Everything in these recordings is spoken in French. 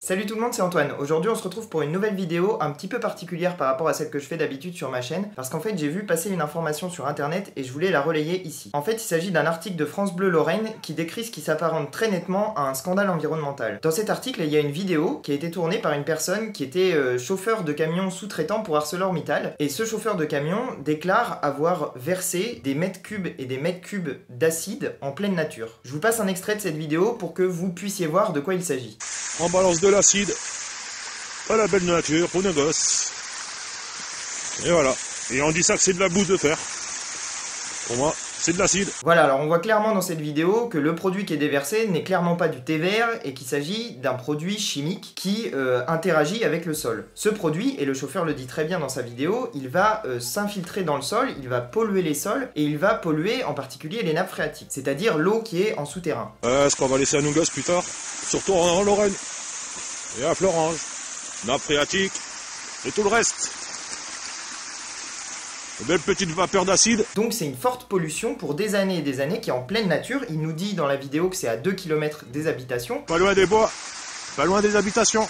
Salut tout le monde, c'est Antoine. Aujourd'hui on se retrouve pour une nouvelle vidéo un petit peu particulière par rapport à celle que je fais d'habitude sur ma chaîne, parce qu'en fait j'ai vu passer une information sur internet et je voulais la relayer ici. En fait il s'agit d'un article de France Bleu Lorraine qui décrit ce qui s'apparente très nettement à un scandale environnemental. Dans cet article il y a une vidéo qui a été tournée par une personne qui était chauffeur de camion sous-traitant pour ArcelorMittal, et ce chauffeur de camion déclare avoir versé des mètres cubes et des mètres cubes d'acide en pleine nature. Je vous passe un extrait de cette vidéo pour que vous puissiez voir de quoi il s'agit. On balance de l'acide à la belle nature pour nos gosses. Et voilà. Et on dit ça que c'est de la boue de fer. Pour moi, c'est de l'acide. Voilà, alors on voit clairement dans cette vidéo que le produit qui est déversé n'est clairement pas du thé vert et qu'il s'agit d'un produit chimique qui interagit avec le sol. Ce produit, et le chauffeur le dit très bien dans sa vidéo, il va s'infiltrer dans le sol, il va polluer les sols et il va polluer en particulier les nappes phréatiques, c'est-à-dire l'eau qui est en souterrain. Ce qu'on va laisser à nos gosses plus tard, surtout en Lorraine et à Florange, nappes phréatiques et tout le reste. Une belle petite vapeur d'acide. Donc c'est une forte pollution pour des années et des années qui est en pleine nature. Il nous dit dans la vidéo que c'est à 2 km des habitations. Pas loin des bois, pas loin des habitations.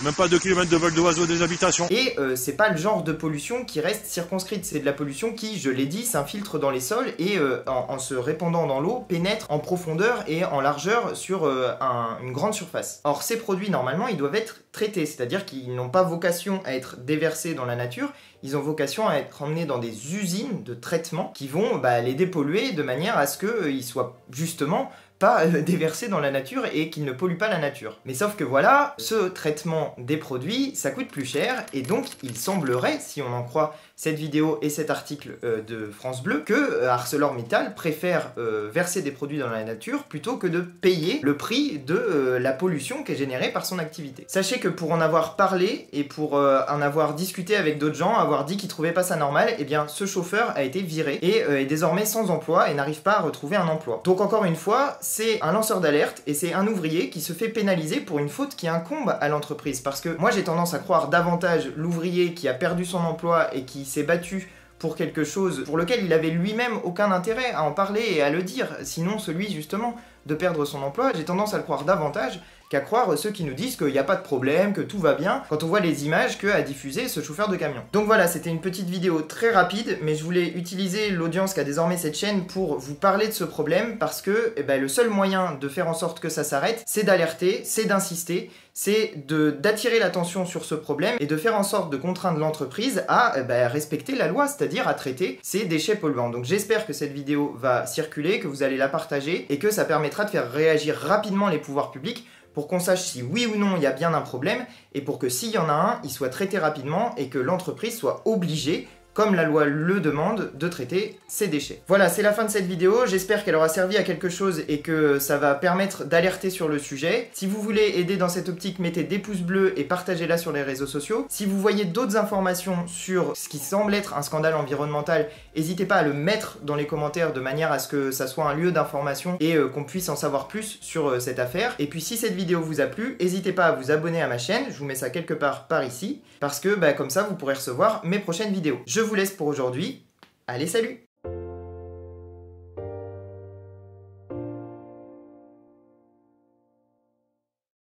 Même pas 2 km de vol d'oiseaux des habitations. Et c'est pas le genre de pollution qui reste circonscrite, c'est de la pollution qui, je l'ai dit, s'infiltre dans les sols et en se répandant dans l'eau, pénètre en profondeur et en largeur sur une grande surface. Or ces produits, normalement, ils doivent être traités, c'est-à-dire qu'ils n'ont pas vocation à être déversés dans la nature, ils ont vocation à être emmenés dans des usines de traitement qui vont les dépolluer de manière à ce qu'ils soient justement pas déversés dans la nature et qu'ils ne polluent pas la nature. Mais sauf que voilà, ce traitement des produits, ça coûte plus cher, et donc il semblerait, si on en croit cette vidéo et cet article de France Bleu, que ArcelorMittal préfère verser des produits dans la nature plutôt que de payer le prix de la pollution qui est générée par son activité. Sachez que pour en avoir parlé et pour en avoir discuté avec d'autres gens, avoir dit qu'ils trouvaient pas ça normal, eh bien ce chauffeur a été viré et est désormais sans emploi et n'arrive pas à retrouver un emploi. Donc encore une fois, c'est un lanceur d'alerte et c'est un ouvrier qui se fait pénaliser pour une faute qui incombe à l'entreprise. Parce que moi j'ai tendance à croire davantage l'ouvrier qui a perdu son emploi et qui s'est battu pour quelque chose pour lequel il avait lui-même aucun intérêt à en parler et à le dire, sinon celui justement de perdre son emploi, j'ai tendance à le croire davantage qu'à croire ceux qui nous disent qu'il n'y a pas de problème, que tout va bien, quand on voit les images qu'a diffusé ce chauffeur de camion. Donc voilà, c'était une petite vidéo très rapide, mais je voulais utiliser l'audience qu'a désormais cette chaîne pour vous parler de ce problème, parce que le seul moyen de faire en sorte que ça s'arrête, c'est d'alerter, c'est d'insister, c'est d'attirer l'attention sur ce problème et de faire en sorte de contraindre l'entreprise à respecter la loi, c'est-à-dire à traiter ces déchets polluants. Donc j'espère que cette vidéo va circuler, que vous allez la partager et que ça permettra de faire réagir rapidement les pouvoirs publics pour qu'on sache si oui ou non il y a bien un problème, et pour que s'il y en a un, il soit traité rapidement et que l'entreprise soit obligée, comme la loi le demande, de traiter ces déchets. Voilà, c'est la fin de cette vidéo, j'espère qu'elle aura servi à quelque chose et que ça va permettre d'alerter sur le sujet. Si vous voulez aider dans cette optique, mettez des pouces bleus et partagez-la sur les réseaux sociaux. Si vous voyez d'autres informations sur ce qui semble être un scandale environnemental, n'hésitez pas à le mettre dans les commentaires de manière à ce que ça soit un lieu d'information et qu'on puisse en savoir plus sur cette affaire. Et puis si cette vidéo vous a plu, n'hésitez pas à vous abonner à ma chaîne, je vous mets ça quelque part par ici, parce que comme ça vous pourrez recevoir mes prochaines vidéos. Je vous laisse pour aujourd'hui, allez salut!